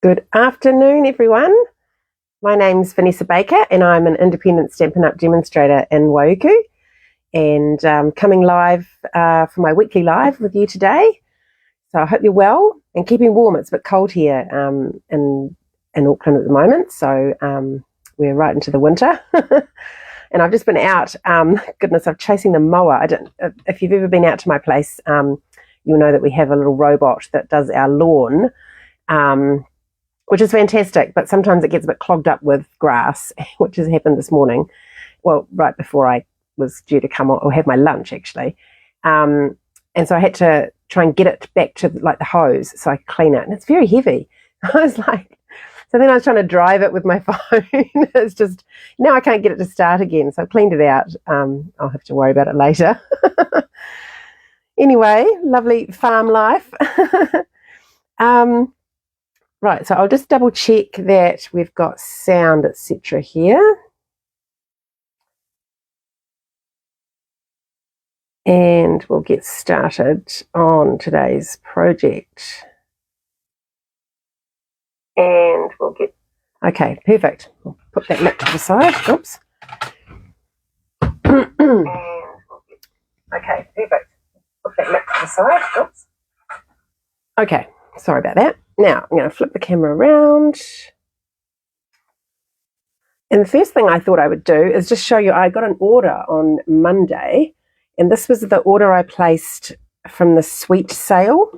Good afternoon, everyone. My name's Vanessa Baker, and I'm an independent Stampin' Up! Demonstrator in Waiuku, and coming live for my weekly live with you today. So I hope you're well and keeping warm. It's a bit cold here in Auckland at the moment, so we're right into the winter. And I've just been out. Goodness, I'm chasing the mower. If you've ever been out to my place, you'll know that we have a little robot that does our lawn. Which is fantastic, but sometimes it gets a bit clogged up with grass, which has happened this morning. Well, right before I was due to come or have my lunch, actually. And so I had to try and get it back to like the hose so I could clean it. And it's very heavy. I was like, so then I was trying to drive it with my phone. It's just, now I can't get it to start again. So I cleaned it out. I'll have to worry about it later. Anyway, lovely farm life. Right, so I'll just double check that we've got sound, etc. here. And we'll get started on today's project. Okay, perfect. We'll put that lip to the side. Oops. Okay, perfect. Put that lip to the side. Oops. Okay, sorry about that. Now, I'm going to flip the camera around. And the first thing I thought I would do is just show you, I got an order on Monday, and this was the order I placed from the sweet sale.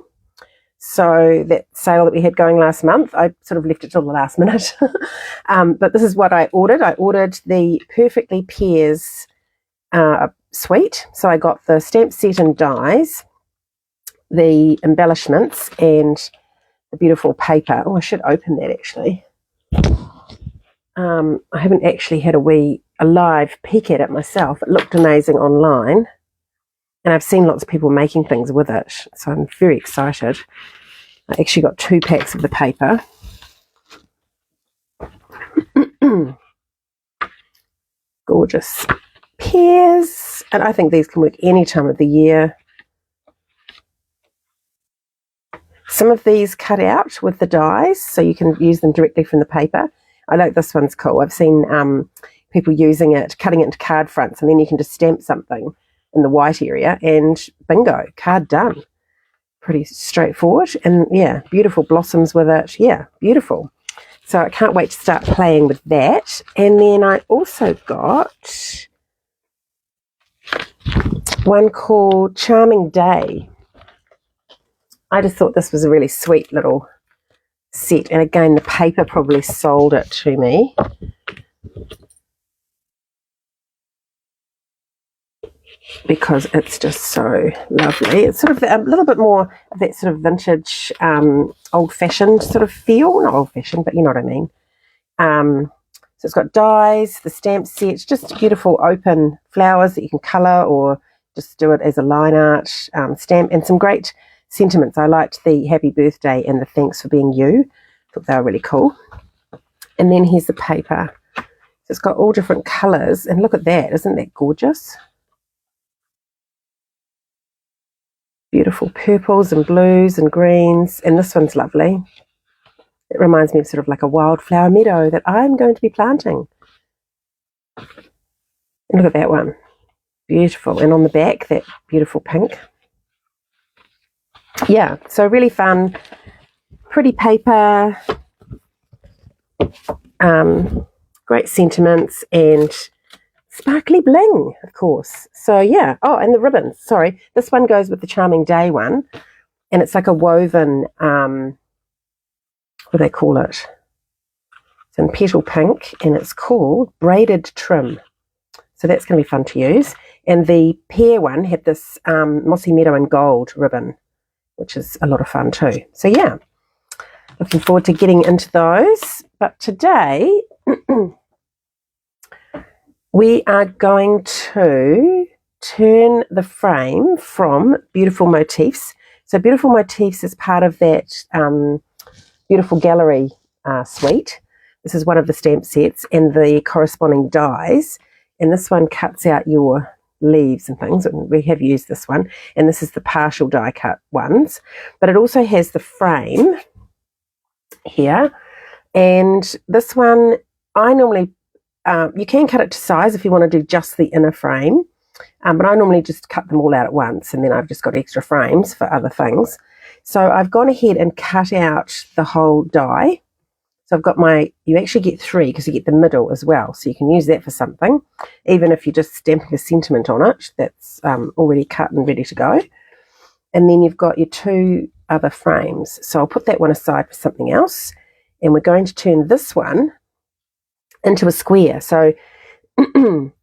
So that sale that we had going last month, I sort of left it till the last minute. But this is what I ordered. I ordered the Perfectly Pears suite. So I got the stamp set and dies, the embellishments, and the beautiful paper. Oh, I should open that actually. I haven't actually had a live peek at it myself. It looked amazing online, and I've seen lots of people making things with it, so I'm very excited. I actually got 2 packs of the paper. Gorgeous pears, and I think these can work any time of the year. Some of these cut out with the dies, so you can use them directly from the paper. I like this one's cool. I've seen people using it, cutting it into card fronts, and then you can just stamp something in the white area, and bingo, card done. Pretty straightforward, and yeah, beautiful blossoms with it. Yeah, beautiful. So I can't wait to start playing with that. And then I also got one called Charming Day. I just thought this was a really sweet little set, and again the paper probably sold it to me. Because it's just so lovely. It's sort of a little bit more of that sort of vintage, old-fashioned sort of feel. Not old-fashioned, but you know what I mean. So it's got dies, the stamp sets, just beautiful open flowers that you can colour or just do it as a line art stamp, and some great sentiments. I liked the happy birthday and the thanks for being you. Thought they were really cool. And then here's the paper. So it's got all different colours, and look at that. Isn't that gorgeous? Beautiful purples and blues and greens, and this one's lovely. It reminds me of sort of like a wildflower meadow that I'm going to be planting. And look at that one. Beautiful. And on the back, that beautiful pink. Yeah, so really fun, pretty paper, great sentiments, and sparkly bling, of course. So yeah, oh, and the ribbons, sorry. This one goes with the Charming Day one, and it's like a woven, what do they call it? It's in petal pink, and it's called Braided Trim. So that's going to be fun to use. And the pear one had this Mossy Meadow and Gold ribbon, which is a lot of fun too. So yeah, looking forward to getting into those. But today, we are going to turn the frame from Beautiful Motifs. So Beautiful Motifs is part of that Beautiful Gallery suite. This is one of the stamp sets and the corresponding dies. And this one cuts out your leaves and things, and we have used this one, and this is the partial die cut ones, but it also has the frame, here. And this one, I normally, you can cut it to size if you want to do just the inner frame, but I normally just cut them all out at once, and then I've just got extra frames for other things. So I've gone ahead and cut out the whole die. So I've got you actually get 3 because you get the middle as well. So you can use that for something, even if you're just stamping a sentiment on it that's already cut and ready to go. And then you've got your 2 other frames. So I'll put that one aside for something else. And we're going to turn this one into a square. So,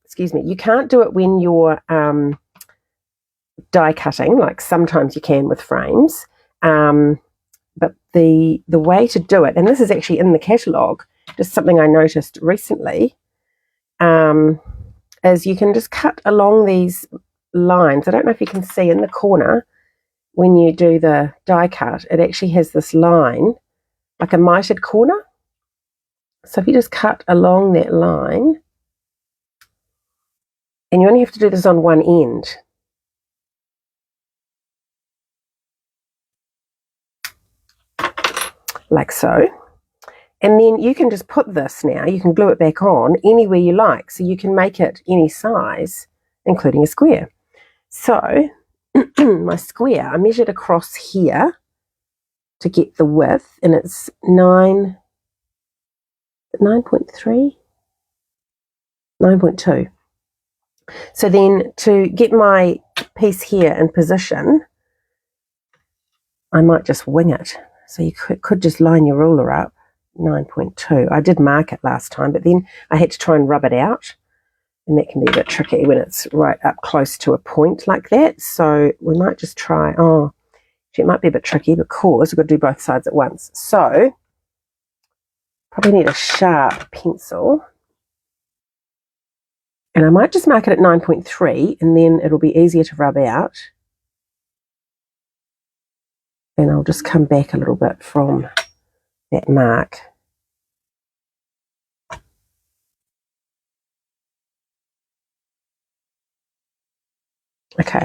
excuse me, you can't do it when you're die cutting, like sometimes you can with frames. But the way to do it, and this is actually in the catalogue, just something I noticed recently, is you can just cut along these lines. I don't know if you can see in the corner when you do the die cut, it actually has this line, like a mitered corner. So if you just cut along that line, and you only have to do this on one end. Like so. And then you can just put this now, you can glue it back on anywhere you like. So you can make it any size, including a square. So my square, I measured across here to get the width, and it's 9.3, 9.2. So then to get my piece here in position, I might just wing it. So you could just line your ruler up, 9.2. I did mark it last time, but then I had to try and rub it out. And that can be a bit tricky when it's right up close to a point like that. So we might just try, it might be a bit tricky because we've got to do both sides at once. So probably need a sharp pencil. And I might just mark it at 9.3 and then it'll be easier to rub out. And I'll just come back a little bit from that mark. Okay.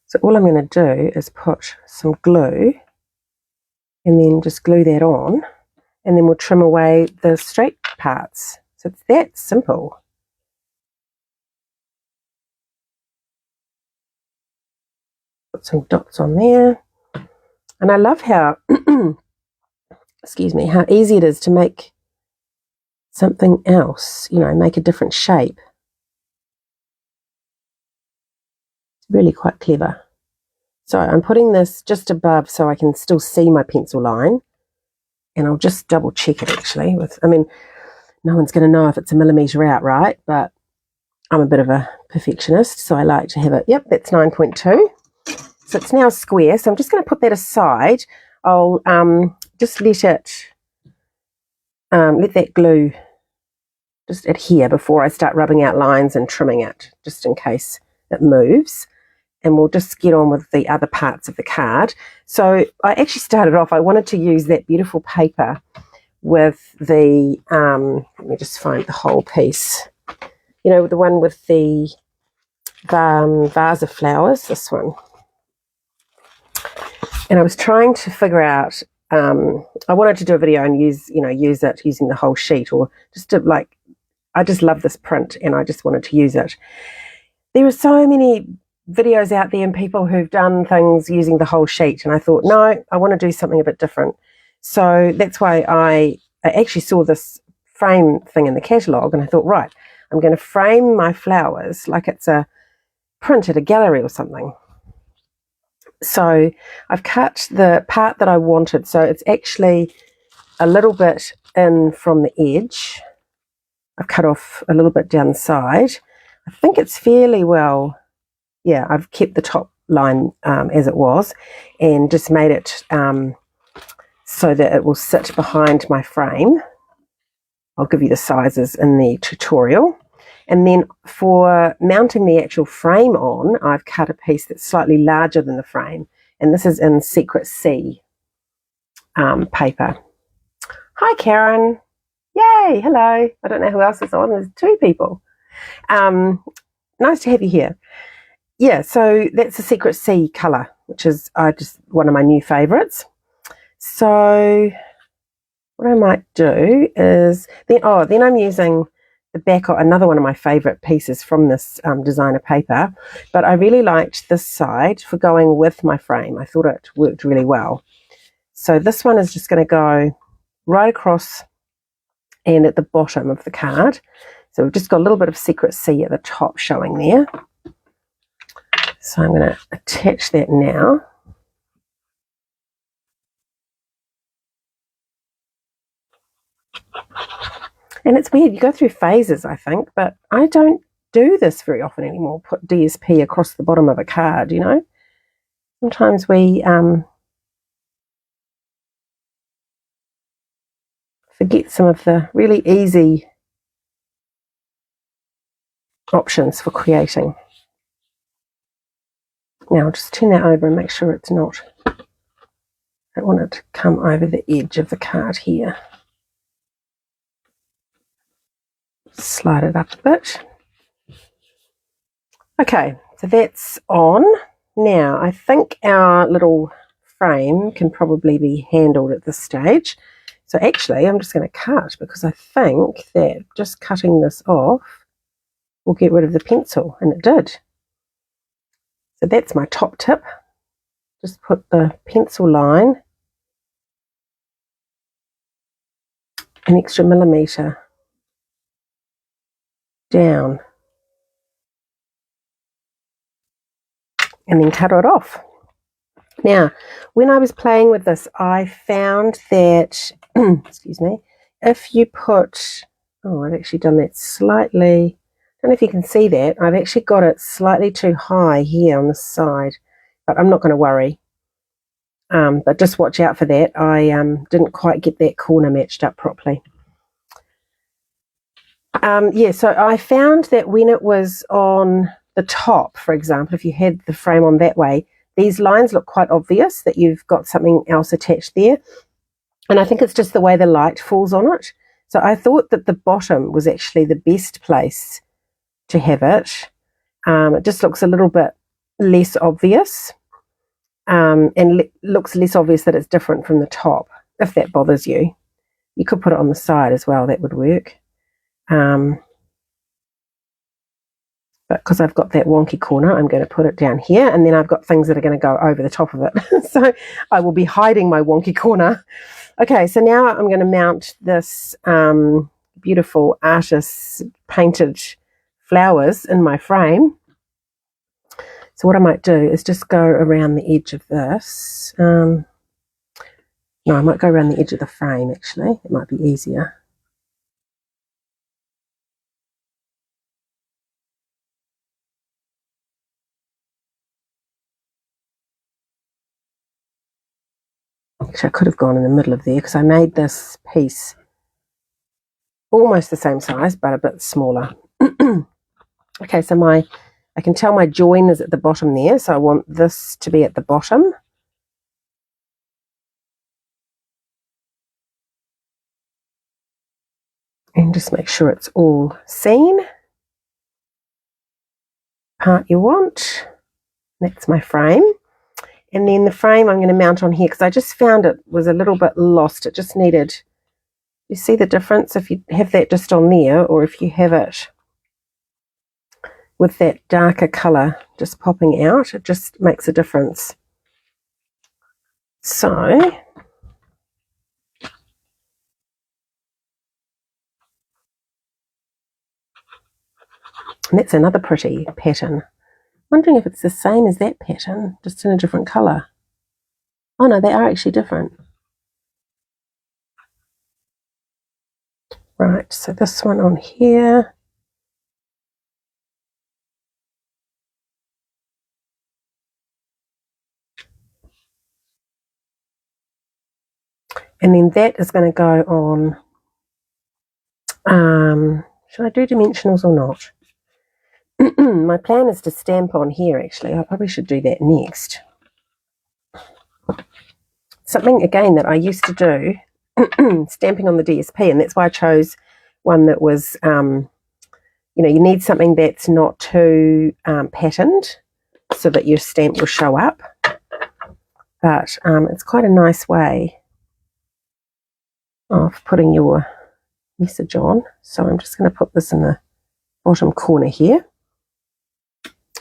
So all I'm going to do is put some glue and then just glue that on, and then we'll trim away the straight parts. So it's that simple. Put some dots on there. And I love how, excuse me, how easy it is to make something else, make a different shape. It's really quite clever. So I'm putting this just above so I can still see my pencil line. And I'll just double check it actually. No one's going to know if it's a millimetre out, right? But I'm a bit of a perfectionist, so I like to have it. Yep, that's 9.2. So it's now square. So I'm just going to put that aside. I'll just let that glue just adhere before I start rubbing out lines and trimming it, just in case it moves. And we'll just get on with the other parts of the card. So I actually started off, I wanted to use that beautiful paper with the, let me just find the whole piece. The one with the vase of flowers, this one. And I was trying to figure out, I wanted to do a video and use it using the whole sheet, or just to I just love this print and I just wanted to use it. There are so many videos out there and people who've done things using the whole sheet, and I thought, no, I want to do something a bit different. So that's why I actually saw this frame thing in the catalogue, and I thought, right, I'm going to frame my flowers like it's a print at a gallery or something. So I've cut the part that I wanted, so it's actually a little bit in from the edge. I've cut off a little bit down the side. I think it's fairly well. Yeah, I've kept the top line as it was and just made it so that it will sit behind my frame. I'll give you the sizes in the tutorial. And then for mounting the actual frame on, I've cut a piece that's slightly larger than the frame. And this is in Secret C paper. Hi, Karen. Yay, hello. I don't know who else is on. There's 2 people. Nice to have you here. yeah, so that's the Secret Sea colour, which is just one of my new favourites. So what I might do is then I'm using the back of another one of my favourite pieces from this designer paper, but I really liked this side for going with my frame. I thought it worked really well. So this one is just going to go right across and at the bottom of the card. So we've just got a little bit of Secret Sea at the top showing there. So I'm going to attach that now. And it's weird, you go through phases, I think, but I don't do this very often anymore, put DSP across the bottom of a card, you know. Sometimes we forget some of the really easy options for creating. Now I'll just turn that over and make sure it's not, I don't want it to come over the edge of the card here. Slide it up a bit. Okay, so that's on. Now I think our little frame can probably be handled at this stage. So actually I'm just going to cut, because I think that just cutting this off will get rid of the pencil, and it did. So that's my top tip. Just put the pencil line an extra millimetre down and then cut it off. Now, when I was playing with this, I found that, excuse me, if you put, I've actually done that slightly, I don't know if you can see that, I've actually got it slightly too high here on the side, but I'm not going to worry. But just watch out for that. I didn't quite get that corner matched up properly. Yeah, so I found that when it was on the top, for example, if you had the frame on that way, these lines look quite obvious that you've got something else attached there. And I think it's just the way the light falls on it. So I thought that the bottom was actually the best place to have it. It just looks a little bit less obvious, and looks less obvious that it's different from the top, if that bothers you. You could put it on the side as well, that would work. But because I've got that wonky corner, I'm going to put it down here, and then I've got things that are going to go over the top of it. So I will be hiding my wonky corner. Okay, so now I'm going to mount this beautiful artist's painted flowers in my frame. So what I might do is just go around the edge of this. No, I might go around the edge of the frame, actually. It might be easier. Actually, I could have gone in the middle of there, because I made this piece almost the same size, but a bit smaller. Okay, so I can tell my join is at the bottom there, so I want this to be at the bottom. And just make sure it's all seen. Part you want. That's my frame. And then the frame I'm going to mount on here, because I just found it was a little bit lost. It just needed, you see the difference if you have that just on there, or if you have it with that darker colour just popping out, it just makes a difference. So and that's another pretty pattern. Wondering if it's the same as that pattern, just in a different colour. Oh no, they are actually different. Right, so this one on here. And then that is going to go on, should I do dimensionals or not? My plan is to stamp on here, actually. I probably should do that next. Something, again, that I used to do, stamping on the DSP, and that's why I chose one that was, you know, you need something that's not too patterned. so that your stamp will show up. But it's quite a nice way of putting your message on. So I'm just going to put this in the bottom corner here.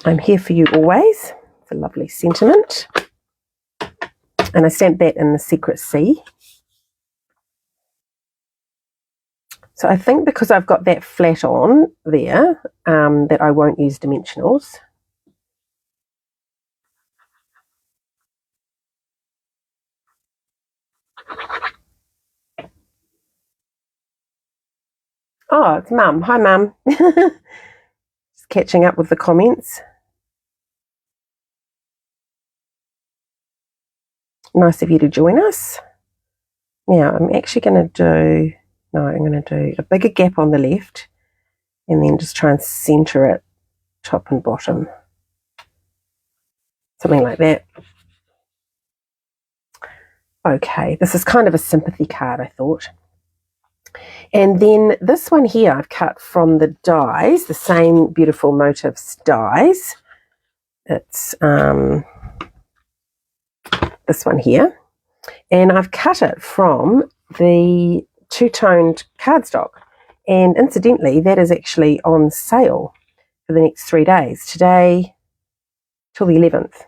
I'm here for you always. It's a lovely sentiment. And I stamped that in the Secret C. So I think because I've got that flat on there, that I won't use dimensionals. Oh, it's Mum. Hi, Mum. Just catching up with the comments. Nice of you to join us. Now, I'm actually going to do, no, I'm going to do a bigger gap on the left and then just try and centre it top and bottom. Something like that. Okay, this is kind of a sympathy card, I thought. And then this one here I've cut from the dies, the same Beautiful Motifs dies. It's this one here. And I've cut it from the two-toned cardstock. And incidentally, that is actually on sale for the next 3 days. Today till the 11th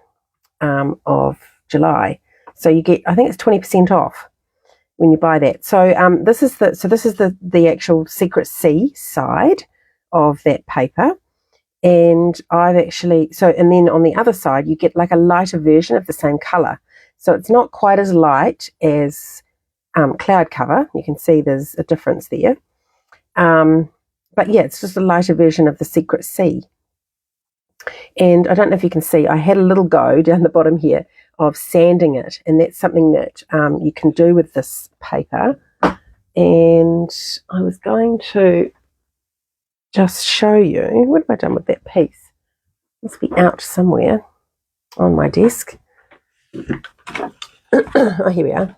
of July. So you get, I think it's 20% off when you buy that. So this is the actual Secret C side of that paper. And I've actually, and then on the other side, you get like a lighter version of the same colour. So it's not quite as light as Cloud Cover. You can see there's a difference there. But yeah, it's just a lighter version of the Secret C. And I don't know if you can see, I had a little go down the bottom here of sanding it, and that's something that you can do with this paper. And I was going to just show you, what have I done with that piece? It must be out somewhere on my desk. Oh, here we are.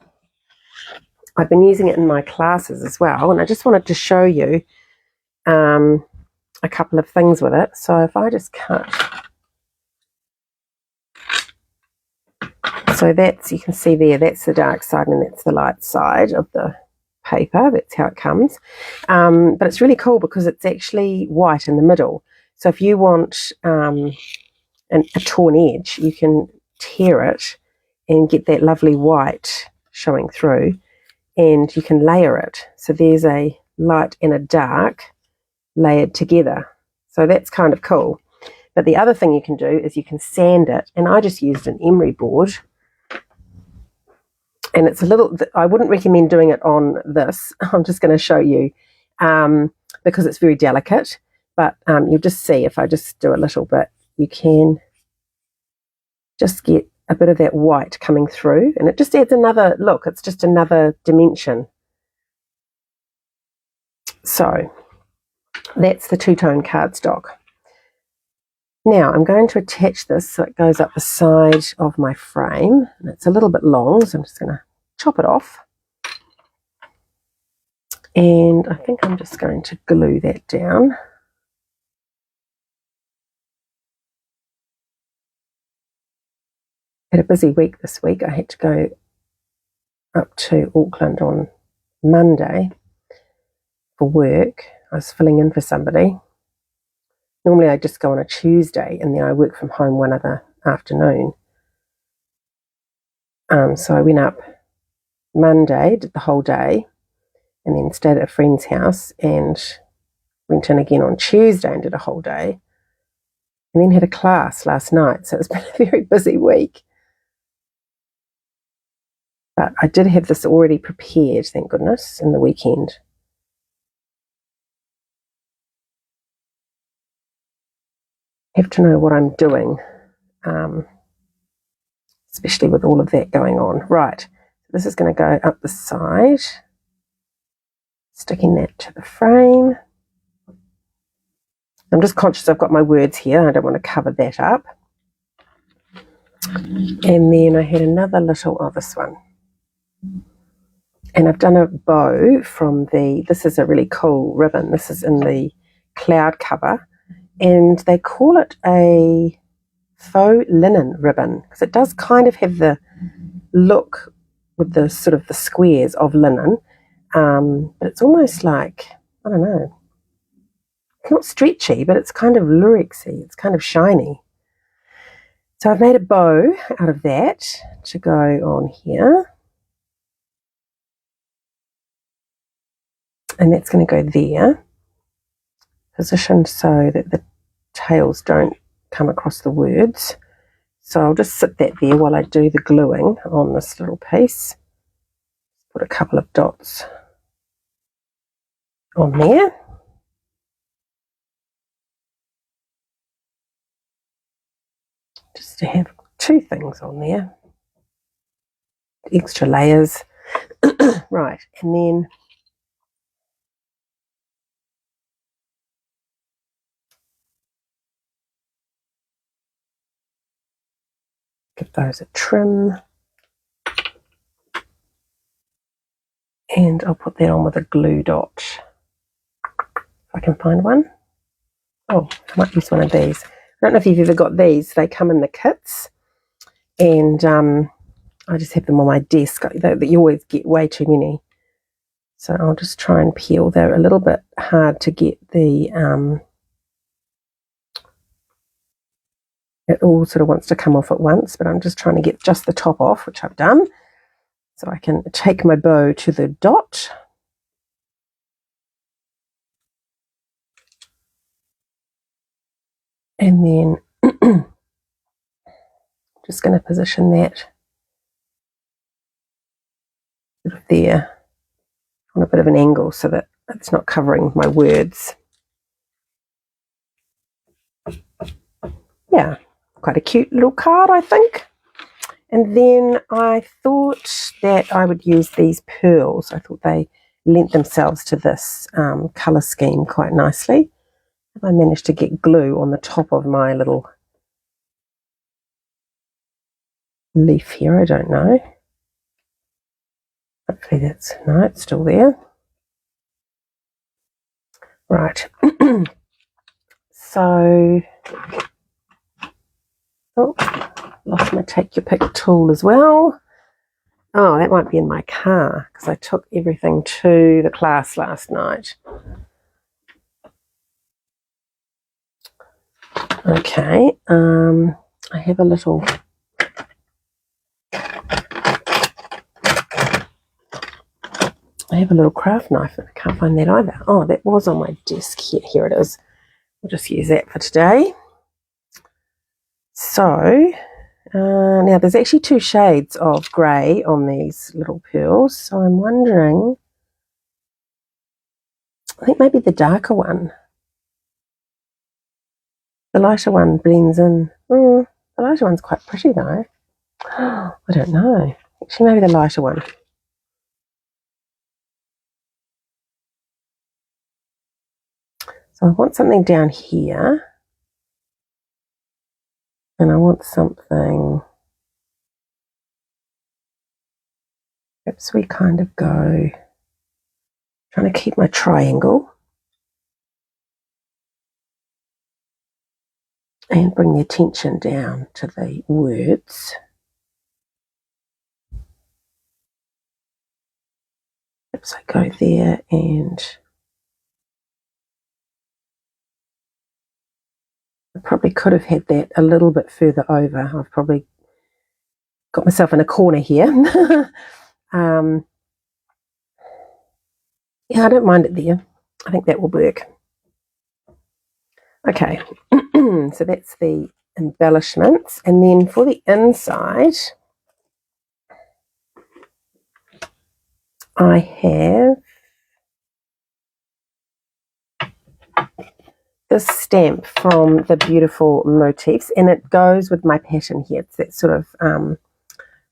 I've been using it in my classes as well, and I just wanted to show you a couple of things with it. So if I just cut, so that's, you can see there, that's the dark side and that's the light side of the paper. That's how it comes. But it's really cool because it's actually white in the middle. So if you want a torn edge, you can tear it and get that lovely white showing through, and you can layer it. So there's a light and a dark layered together. So that's kind of cool. But the other thing you can do is you can sand it, and I just used an emery board. And it's a little, I wouldn't recommend doing it on this. I'm just going to show you because it's very delicate. But you'll just see if I just do a little bit, you can just get a bit of that white coming through, and it just adds another look. It's just another dimension. So that's the two-tone cardstock. Now I'm going to attach this so it goes up the side of my frame, and it's a little bit long, so I'm just going to chop it off. And I think I'm just going to glue that down. Had a busy week this week. I had to go up to Auckland on Monday for work. I was filling in for somebody. Normally I just go on a Tuesday and then I work from home one other afternoon. So I went up Monday, did the whole day, and then stayed at a friend's house and went in again on Tuesday and did a whole day. And then had a class last night. So it's been a very busy week. But I did have this already prepared, thank goodness, in the weekend. I have to know what I'm doing, especially with all of that going on. Right, this is going to go up the side, sticking that to the frame. I'm just conscious I've got my words here. I don't want to cover that up. And then I had another little, oh, this one. And I've done a bow from this is a really cool ribbon. This is in the Cloud Cover, and they call it a faux linen ribbon, because it does kind of have the look with the sort of the squares of linen, but it's almost like, I don't know, it's not stretchy, but it's kind of lurexy, it's kind of shiny. So I've made a bow out of that to go on here, and that's going to go there, positioned so that the tails don't come across the words. So I'll just sit that there while I do the gluing on this little piece. Put a couple of dots on there. Just to have two things on there. Extra layers. Right, and then give those a trim. And I'll put that on with a glue dot, if I can find one. Oh, I might use one of these. I don't know if you've ever got these. They come in the kits, and I just have them on my desk. You always get way too many. So I'll just try and peel. They're a little bit hard to get the, it all sort of wants to come off at once, but I'm just trying to get just the top off, which I've done. So I can take my bow to the dot. And then just going to position that sort of there on a bit of an angle so that it's not covering my words. Yeah, quite a cute little card, I think. And then I thought that I would use these pearls. I thought they lent themselves to this colour scheme quite nicely. Have I managed to get glue on the top of my little leaf here? I don't know. Hopefully that's, no, it's still there. Right. So, oh, lost my take your pick tool as well. Oh, that might be in my car because I took everything to the class last night. Okay, I have a little craft knife, but I can't find that either. Oh, that was on my desk here. Here it is. We'll just use that for today. So, now there's actually two shades of grey on these little pearls. So I'm wondering, I think maybe the darker one. The lighter one blends in. The lighter one's quite pretty though. I don't know. Actually, maybe the lighter one. So I want something down here. And I want something, perhaps we kind of go, trying to keep my triangle and bring the attention down to the words. Perhaps I go there, and I probably could have had that a little bit further over. I've probably got myself in a corner here. Yeah, I don't mind it there. I think that will work. Okay, so that's the embellishments. And then for the inside, I have this stamp from the Beautiful Motifs, and it goes with my pattern here. It's that sort of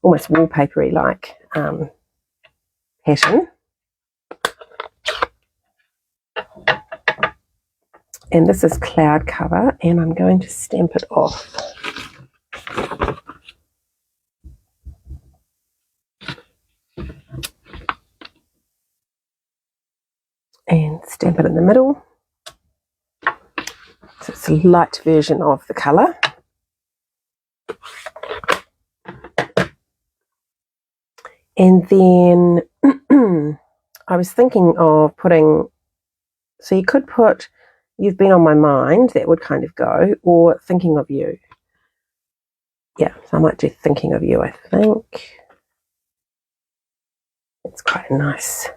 almost wallpapery like pattern. And this is Cloud Cover, and I'm going to stamp it off. And stamp it in the middle. So it's a light version of the colour. And then I was thinking of putting, so you could put, you've been on my mind, that would kind of go, or thinking of you. Yeah, so I might do thinking of you, I think. It's quite nice.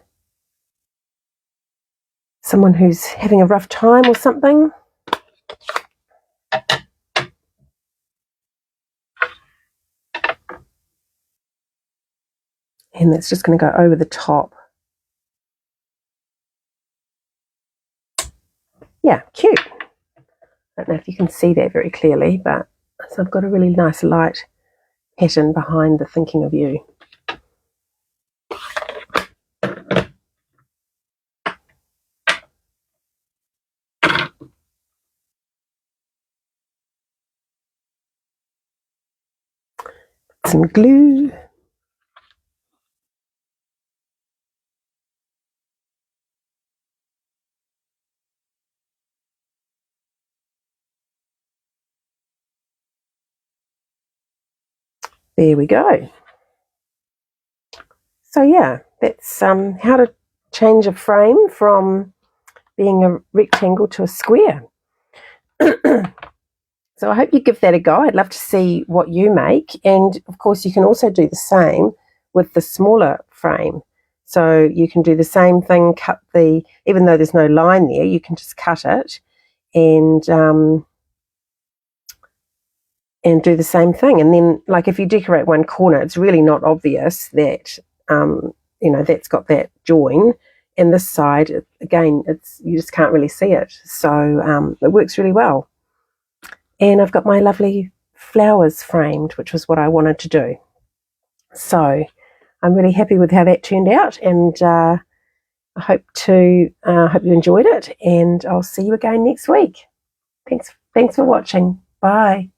Someone who's having a rough time or something. And that's just going to go over the top. Yeah, cute. I don't know if you can see that very clearly, but so I've got a really nice light pattern behind the thinking of you. Some glue. There we go. So yeah, that's how to change a frame from being a rectangle to a square. So I hope you give that a go. I'd love to see what you make. And of course, you can also do the same with the smaller frame. So you can do the same thing, cut the, even though there's no line there, you can just cut it and do the same thing. And then, like, if you decorate one corner, it's really not obvious that, that's got that join. And this side, again, you just can't really see it. So it works really well. And I've got my lovely flowers framed, which was what I wanted to do. So I'm really happy with how that turned out, and I hope you enjoyed it, and I'll see you again next week. Thanks for watching. Bye.